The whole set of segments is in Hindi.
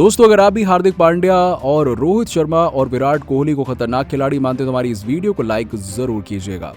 दोस्तों, अगर आप भी हार्दिक पांड्या और रोहित शर्मा और विराट कोहली को खतरनाक खिलाड़ी मानते तो हमारी इस वीडियो को लाइक जरूर कीजिएगा।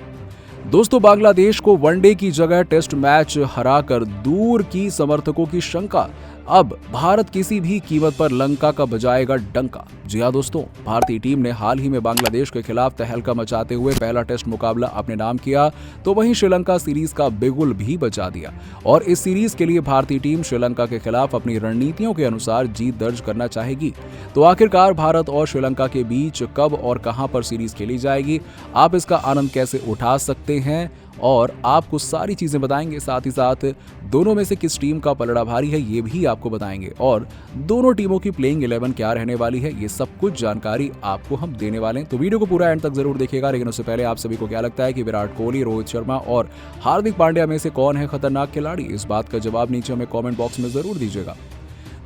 दोस्तों, बांग्लादेश को वनडे की जगह टेस्ट मैच हराकर दूर की समर्थकों की शंका, अब भारत किसी भी कीमत पर लंका का बजाएगा डंका। जी हां दोस्तों, भारतीय टीम ने हाल ही में बांग्लादेश के खिलाफ तहलका मचाते हुए पहला टेस्ट मुकाबला अपने नाम किया, तो वहीं श्रीलंका सीरीज का बिगुल भी बजा दिया। और इस सीरीज के लिए भारतीय टीम श्रीलंका के खिलाफ अपनी रणनीतियों के अनुसार जीत दर्ज करना चाहेगी। तो आखिरकार भारत और श्रीलंका के बीच कब और कहां पर सीरीज खेली जाएगी, आप इसका आनंद कैसे उठा सकते हैं, और आपको सारी चीजें बताएंगे। साथ ही साथ दोनों में से किस टीम का पलड़ा भारी है ये भी आपको बताएंगे, और दोनों टीमों की प्लेइंग 11 क्या रहने वाली है, ये सब कुछ जानकारी आपको हम देने वाले हैं। तो वीडियो को पूरा एंड तक जरूर देखिएगा। लेकिन उससे पहले आप सभी को क्या लगता है कि विराट कोहली, रोहित शर्मा और हार्दिक पांड्या में से कौन है खतरनाक खिलाड़ी? इस बात का जवाब नीचे हमें कॉमेंट बॉक्स में जरूर दीजिएगा।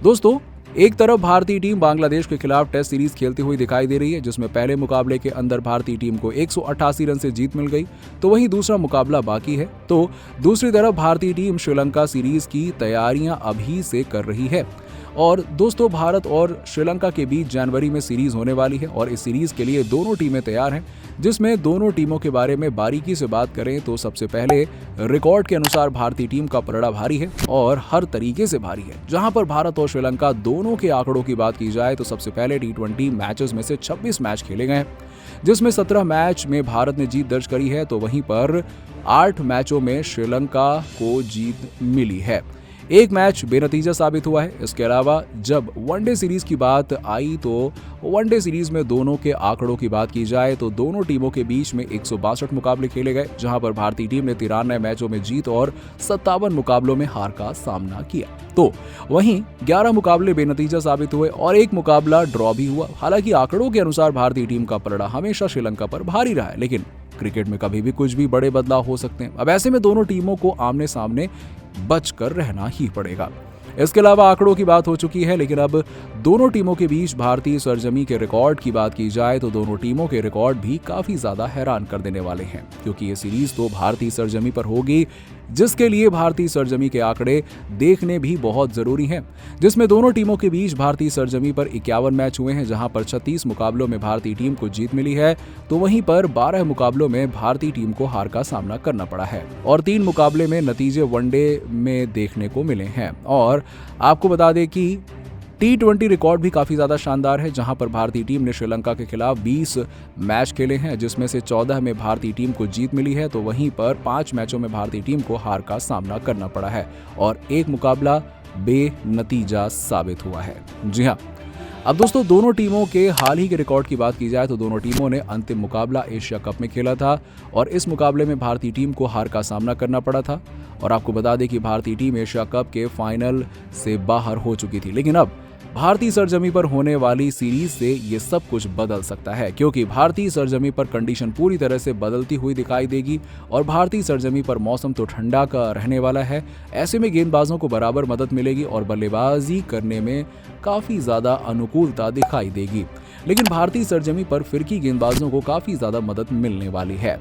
दोस्तों, एक तरफ भारतीय टीम बांग्लादेश के खिलाफ टेस्ट सीरीज खेलती हुई दिखाई दे रही है, जिसमें पहले मुकाबले के अंदर भारतीय टीम को 188 रन से जीत मिल गई, तो वहीं दूसरा मुकाबला बाकी है। तो दूसरी तरफ भारतीय टीम श्रीलंका सीरीज की तैयारियां अभी से कर रही है। और दोस्तों, भारत और श्रीलंका के बीच जनवरी में सीरीज होने वाली है, और इस सीरीज के लिए दोनों टीमें तैयार हैं। जिसमें दोनों टीमों के बारे में बारीकी से बात करें तो सबसे पहले रिकॉर्ड के अनुसार भारतीय टीम का पलड़ा भारी है, और हर तरीके से भारी है। जहां पर भारत और श्रीलंका दोनों के आंकड़ों की बात की जाए तो सबसे पहले T20 मैचेस में से 26 मैच खेले गए, जिसमें 17 मैच में भारत ने जीत दर्ज करी है, तो वहीं पर 8 मैचों में श्रीलंका को जीत मिली है। एक मैच बेनतीजा साबित हुआ है। इसके अलावा जब वनडे सीरीज की बात आई तो वनडे सीरीज में दोनों के आंकड़ों की बात की जाए तो दोनों टीमों के बीच में 162 मुकाबले खेले गए, जहां पर भारतीय टीम ने 93 मैचों में जीत और 57 मुकाबलों में हार का सामना किया। तो वहीं 11 मुकाबले बेनतीजा साबित हुए और एक मुकाबला ड्रॉ भी हुआ। हालांकि आंकड़ों के अनुसार भारतीय टीम का पलड़ा हमेशा श्रीलंका पर भारी रहा है, लेकिन क्रिकेट में कभी भी कुछ भी बड़े बदलाव हो सकते हैं। अब ऐसे में दोनों टीमों को आमने सामने बचकर रहना ही पड़ेगा। इसके अलावा आंकड़ों की बात हो चुकी है, लेकिन अब दोनों टीमों के बीच भारतीय सरजमी के रिकॉर्ड की बात की जाए तो दोनों टीमों के रिकॉर्ड भी काफी ज्यादा हैरान कर देने वाले हैं, क्योंकि ये सीरीज तो भारतीय सरजमी पर होगी, जिसके लिए भारतीय सरजमी के आंकड़े देखने भी बहुत जरूरी हैं। जिसमें दोनों टीमों के बीच भारतीय सरजमी पर 51 मैच हुए हैं, जहां पर 36 मुकाबलों में भारतीय टीम को जीत मिली है, तो वहीं पर 12 मुकाबलों में भारतीय टीम को हार का सामना करना पड़ा है, और 3 मुकाबले में नतीजे वनडे में देखने को मिले हैं। और आपको बता दें कि T20 रिकॉर्ड भी काफी ज्यादा शानदार है, जहां पर भारतीय टीम ने श्रीलंका के खिलाफ 20 मैच खेले हैं, जिसमें से 14 में भारतीय टीम को जीत मिली है, तो वहीं पर 5 मैचों में भारतीय टीम को हार का सामना करना पड़ा है, और एक मुकाबला बेनतीजा साबित हुआ है। जी हाँ, अब दोस्तों, दोनों टीमों के हाल ही के रिकॉर्ड की बात की जाए तो दोनों टीमों ने अंतिम मुकाबला एशिया कप में खेला था, और इस मुकाबले में भारतीय टीम को हार का सामना करना पड़ा था। और आपको बता दें कि भारतीय टीम एशिया कप के फाइनल से बाहर हो चुकी थी, लेकिन अब भारतीय सरजमी पर होने वाली सीरीज से ये सब कुछ बदल सकता है, क्योंकि भारतीय सरजमी पर कंडीशन पूरी तरह से बदलती हुई दिखाई देगी, और भारतीय सरजमी पर मौसम तो ठंडा का रहने वाला है। ऐसे में गेंदबाजों को बराबर मदद मिलेगी और बल्लेबाजी करने में काफी ज्यादा अनुकूलता दिखाई देगी, लेकिन भारतीय सरजमी पर फिरकी गेंदबाजों को काफी ज्यादा मदद मिलने वाली है।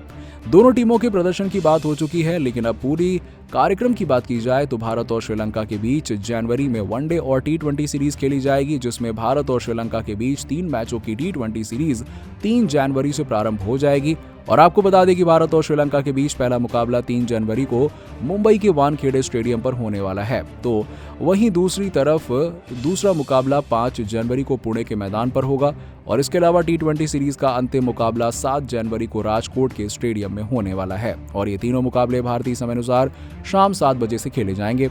दोनों टीमों के प्रदर्शन की बात हो चुकी है, लेकिन अब पूरी कार्यक्रम की बात की जाए तो भारत और श्रीलंका के बीच जनवरी में वनडे और T20 सीरीज खेली जाएगी, जिसमें भारत और श्रीलंका के बीच 3 मैचों की T20 सीरीज 3 जनवरी से प्रारंभ हो जाएगी। और आपको बता दें कि भारत और श्रीलंका के बीच पहला मुकाबला 3 जनवरी को मुंबई के वानखेड़े स्टेडियम पर होने वाला है, तो वहीं दूसरी तरफ दूसरा मुकाबला 5 जनवरी को पुणे के मैदान पर होगा, और इसके अलावा T20 सीरीज का अंतिम मुकाबला 7 जनवरी को राजकोट के स्टेडियम में होने वाला है, और ये तीनों मुकाबले भारतीय समय अनुसार शाम 7 बजे से खेले जाएंगे।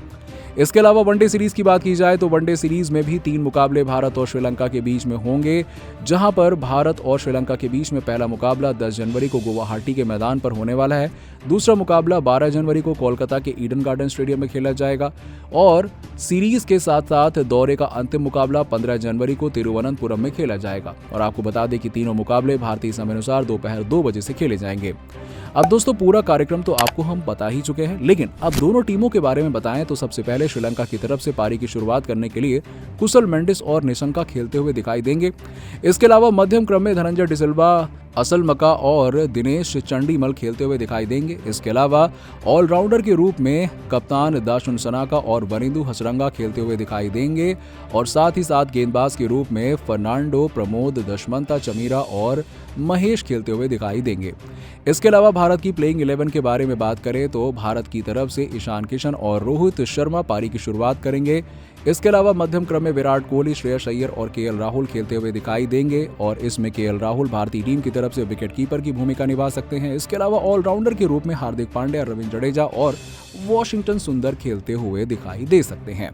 इसके अलावा वनडे सीरीज की बात की जाए तो वनडे सीरीज में भी 3 मुकाबले भारत और श्रीलंका के बीच में होंगे, जहां पर भारत और श्रीलंका के बीच में पहला मुकाबला 10 जनवरी को गुवाहाटी के मैदान पर होने वाला है। दूसरा मुकाबला 12 जनवरी को कोलकाता के ईडन गार्डन स्टेडियम में खेला जाएगा, और सीरीज के साथ साथ दौरे का अंतिम मुकाबला 15 जनवरी को तिरुवनंतपुरम में खेला जाएगा। और आपको बता दें कि तीनों मुकाबले भारतीय समय अनुसार दोपहर 2 बजे से खेले जाएंगे। अब दोस्तों, पूरा कार्यक्रम तो आपको हम बता ही चुके हैं, लेकिन अब दोनों टीमों के बारे में बताएं तो सबसे पहले श्रीलंका की तरफ से पारी की शुरुआत करने के लिए कुशल मेंडिस और निशंका खेलते हुए दिखाई देंगे। इसके अलावा मध्यम क्रम में धनंजय डिसिल्वा असलमका और दिनेश चंडीमल खेलते हुए दिखाई देंगे। इसके अलावा ऑलराउंडर के रूप में कप्तान दाशुन सनाका और वनिंदु हसरंगा खेलते हुए दिखाई देंगे और साथ ही साथ गेंदबाज के रूप में फर्नांडो, प्रमोद, दशमंता चमीरा और महेश खेलते हुए दिखाई देंगे। इसके अलावा भारत की प्लेइंग 11 के बारे में बात करें तो भारत की तरफ से ईशान किशन और रोहित शर्मा पारी की शुरुआत करेंगे। इसके अलावा मध्यम क्रम में विराट कोहली, श्रेयस अय्यर और केएल राहुल खेलते हुए दिखाई देंगे और इसमें केएल राहुल भारतीय टीम की तरफ से विकेटकीपर की भूमिका निभा सकते हैं। इसके अलावा ऑलराउंडर के रूप में हार्दिक पांड्या, रविंद्र जडेजा और वॉशिंगटन सुंदर खेलते हुए दिखाई दे सकते हैं,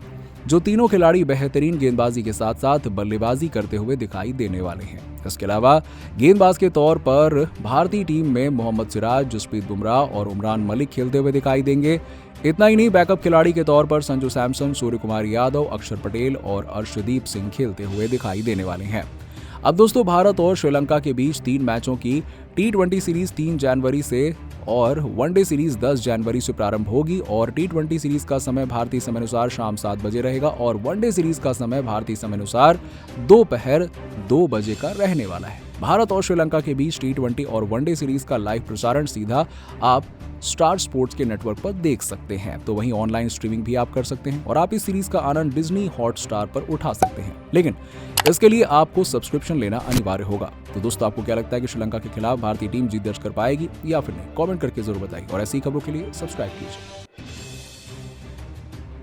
जो तीनों खिलाड़ी बेहतरीन गेंदबाजी के साथ साथ बल्लेबाजी करते हुए दिखाई देने वाले हैं। इसके अलावा गेंदबाज के तौर पर भारतीय टीम में मोहम्मद सिराज, जसप्रीत बुमराह और उमरान मलिक खेलते हुए दिखाई देंगे। इतना ही नहीं, बैकअप खिलाड़ी के तौर पर संजू सैमसन, सूर्य कुमार यादव, अक्षर पटेल और अर्शदीप सिंह खेलते हुए दिखाई देने वाले हैं। अब दोस्तों, भारत और श्रीलंका के बीच 3 मैचों की T20 सीरीज 3 जनवरी से और वनडे सीरीज 10 जनवरी से प्रारंभ होगी और T20 सीरीज का समय भारतीय समय अनुसार शाम 7 बजे रहेगा और वनडे सीरीज का समय भारतीय समय अनुसार दोपहर 2 बजे का रहने वाला है। भारत और श्रीलंका के बीच T20 और वनडे सीरीज का लाइव प्रसारण सीधा आप स्टार स्पोर्ट्स के नेटवर्क पर देख सकते हैं। तो वहीं ऑनलाइन स्ट्रीमिंग भी आप कर सकते हैं और आप इस सीरीज का आनंद डिज्नी हॉटस्टार पर उठा सकते हैं, लेकिन इसके लिए आपको सब्सक्रिप्शन लेना अनिवार्य होगा। तो दोस्तों, आपको क्या लगता है कि श्रीलंका के खिलाफ भारतीय टीम जीत दर्ज कर पाएगी या फिर नहीं? कमेंट करके जरूर बताइए और ऐसी खबरों के लिए सब्सक्राइब कीजिए।